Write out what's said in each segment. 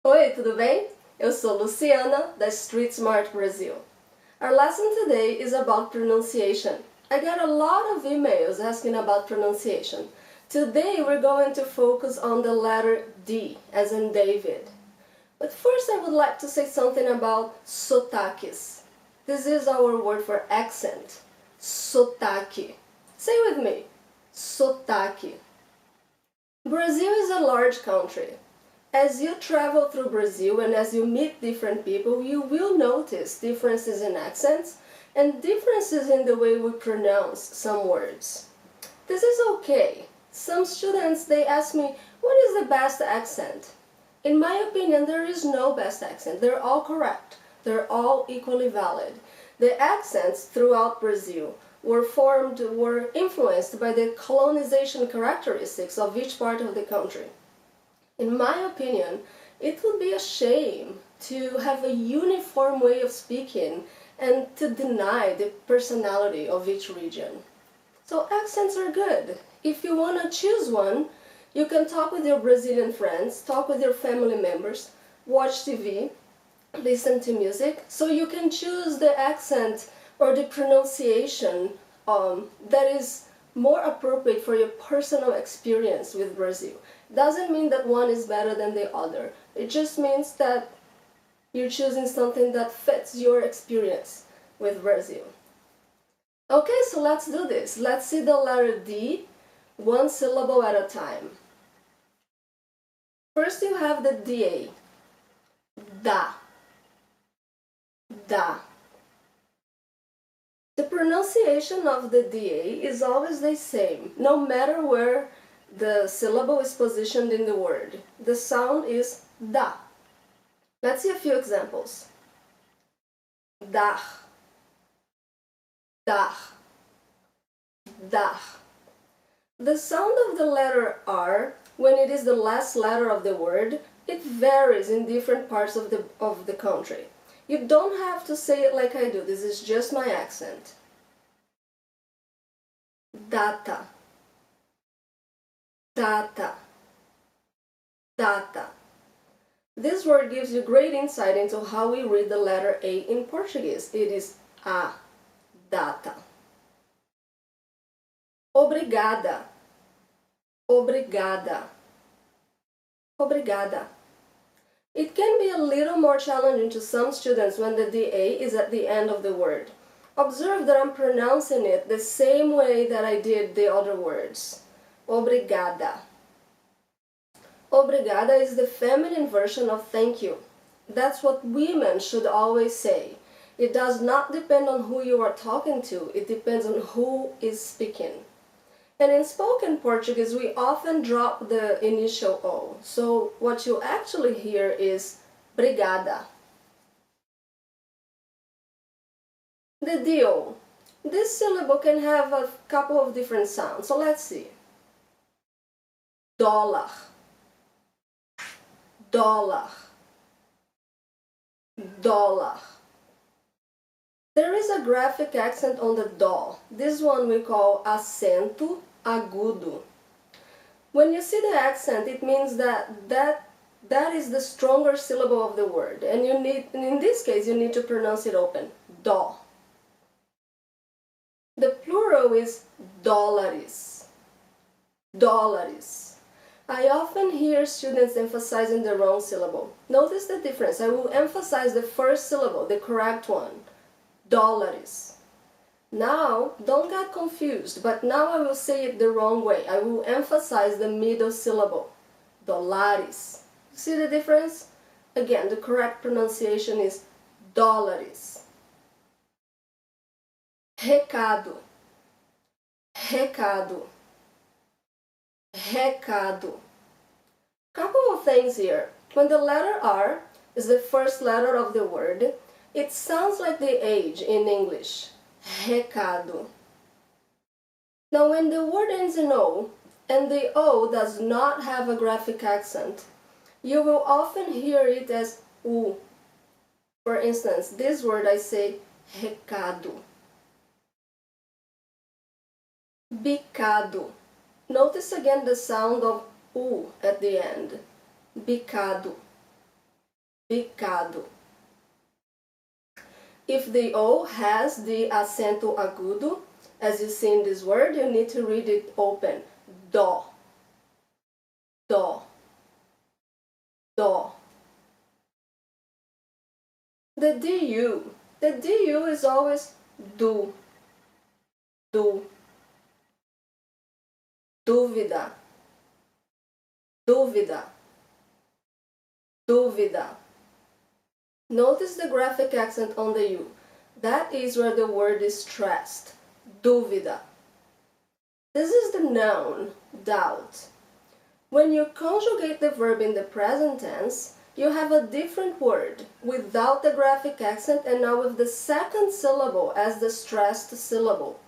Oi, tudo bem? Eu sou Luciana, da Street Smart Brazil. Our lesson today is about pronunciation. I got a lot of emails asking about pronunciation. Today we're going to focus on the letter D, as in David. But first I would like to say something about sotaques. This is our word for accent. Sotaque. Say with me. Sotaque. Brazil is a large country. As you travel through Brazil and as you meet different people, you will notice differences in accents and differences in the way we pronounce some words. This is okay. Some students, they ask me, what is the best accent? In my opinion, there is no best accent. They're all correct. They're all equally valid. The accents throughout Brazil were influenced by the colonization characteristics of each part of the country. In my opinion, it would be a shame to have a uniform way of speaking and to deny the personality of each region. So accents are good. If you want to choose one, you can talk with your Brazilian friends, talk with your family members, watch TV, listen to music, so you can choose the accent or the pronunciation that is more appropriate for your personal experience with Brazil. Doesn't mean that one is better than the other. It just means that you're choosing something that fits your experience with Brazil. Okay, so let's do this. Let's see the letter D, one syllable at a time. First you have the DA. Da. Da. The pronunciation of the DA is always the same, no matter where the syllable is positioned in the word. The sound is da. Let's see a few examples. Dar. Dar. Dar. The sound of the letter R, when it is the last letter of the word, it varies in different parts of the country. You don't have to say it like I do. This is just my accent. Data. Data. Data. This word gives you great insight into how we read the letter A in Portuguese. It is a. Data. Obrigada. Obrigada. Obrigada. It can be a little more challenging to some students when the DA is at the end of the word. Observe that I'm pronouncing it the same way that I did the other words. Obrigada. Obrigada is the feminine version of thank you. That's what women should always say. It does not depend on who you are talking to, it depends on who is speaking. And in spoken Portuguese, we often drop the initial O. So what you actually hear is brigada. The DO. This syllable can have a couple of different sounds. So let's see. Dólar. Dólar. Dólar. There is a graphic accent on the dó. This one we call acento agudo. When you see the accent, it means that is the stronger syllable of the word, and in this case you need to pronounce it open. Dó. The plural is dólares. Dólares. I often hear students emphasizing the wrong syllable. Notice the difference. I will emphasize the first syllable, the correct one. Dólares. Now, don't get confused, but now I will say it the wrong way. I will emphasize the middle syllable. Dólares. See the difference? Again, the correct pronunciation is dólares. Recado. Recado. Recado. Couple of things here. When the letter R is the first letter of the word, it sounds like the H in English. Recado. Now when the word ends in O, and the O does not have a graphic accent, you will often hear it as U. For instance, this word I say recado. Bicado. Notice again the sound of U at the end. Bicado. Picado. If the O has the acento agudo, as you see in this word, you need to read it open. Dó. Dó. Dó. The DU. The DU is always do. Do. Dúvida. Dúvida. Dúvida. Notice the graphic accent on the U. That is where the word is stressed. Dúvida. This is the noun, doubt. When you conjugate the verb in the present tense, you have a different word without the graphic accent and now with the second syllable as the stressed syllable.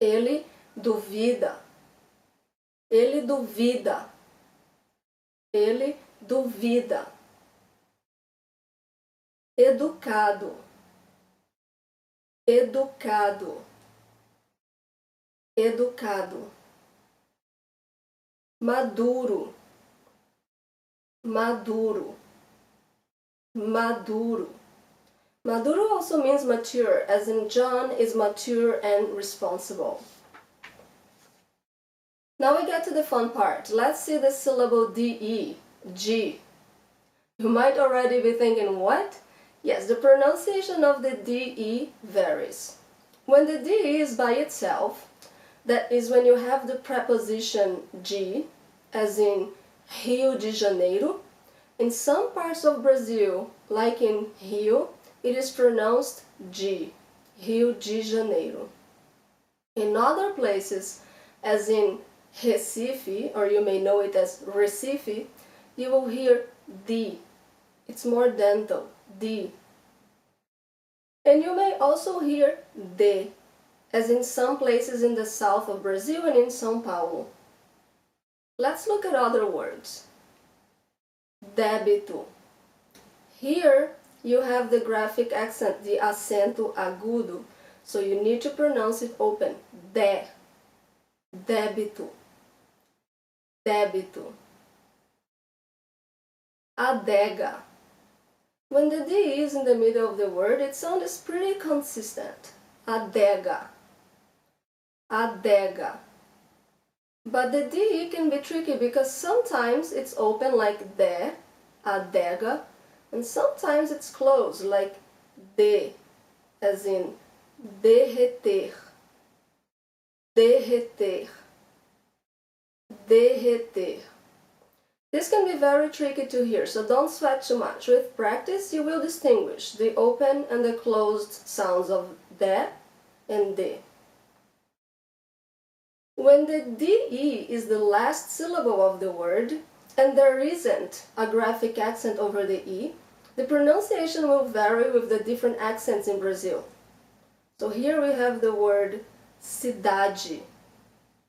Ele duvida. Ele duvida. Ele duvida. Educado. Educado. Educado. Maduro. Maduro. Maduro. Maduro also means mature, as in John is mature and responsible. Now we get to the fun part. Let's see the syllable DE, G. You might already be thinking, what? Yes, the pronunciation of the DE varies. When the DE is by itself, that is when you have the preposition G, as in Rio de Janeiro. In some parts of Brazil, like in Rio, it is pronounced G, Rio de Janeiro. In other places, as in Recife, or you may know it as Recife, you will hear D. It's more dental, D. And you may also hear D, as in some places in the south of Brazil and in São Paulo. Let's look at other words. Débito. Here you have the graphic accent, the acento agudo, so you need to pronounce it open. Dé. Débito. Débito. Adega. When the D is in the middle of the word, it sounds pretty consistent. Adega. Adega. But the D can be tricky because sometimes it's open like de, adega, and sometimes it's closed like de, as in derreter, derreter, derreter. This can be very tricky to hear, so don't sweat too much. With practice, you will distinguish the open and the closed sounds of de and de. When the DE is the last syllable of the word, and there isn't a graphic accent over the E, the pronunciation will vary with the different accents in Brazil. So here we have the word cidade.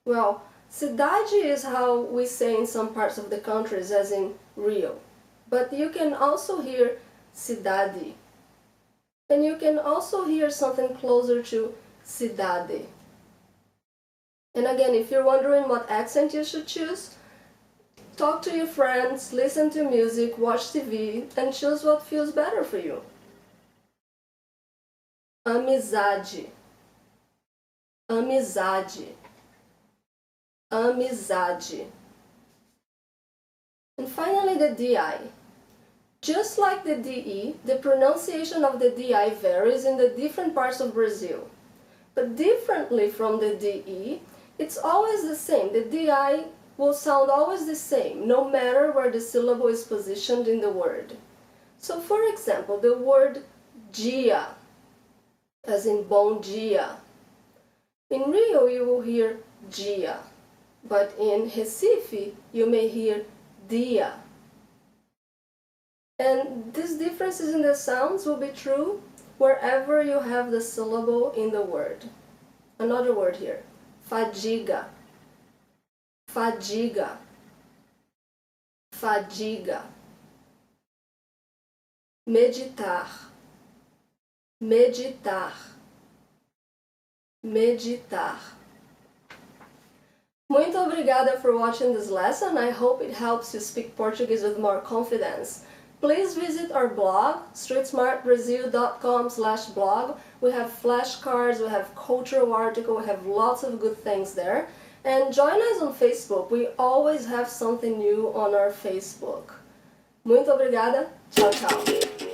Well, cidade is how we say in some parts of the countries, as in Rio. But you can also hear cidade. And you can also hear something closer to cidade. And again, if you're wondering what accent you should choose, talk to your friends, listen to music, watch TV, and choose what feels better for you. Amizade. Amizade. Amizade. And finally, the DI. Just like the DE, the pronunciation of the DI varies in the different parts of Brazil. But differently from the DE, it's always the same. The DI will sound always the same, no matter where the syllable is positioned in the word. So for example, the word dia, as in bom dia. In Rio you will hear dia, but in Recife you may hear dia. And these differences in the sounds will be true wherever you have the syllable in the word. Another word here. Fadiga, fadiga, fadiga. Meditar, meditar, meditar. Muito obrigada for watching this lesson. I hope it helps you speak Portuguese with more confidence. Please visit our blog, streetsmartbrazil.com/blog. We have flashcards, we have cultural articles, we have lots of good things there. And join us on Facebook. We always have something new on our Facebook. Muito obrigada. Tchau, tchau.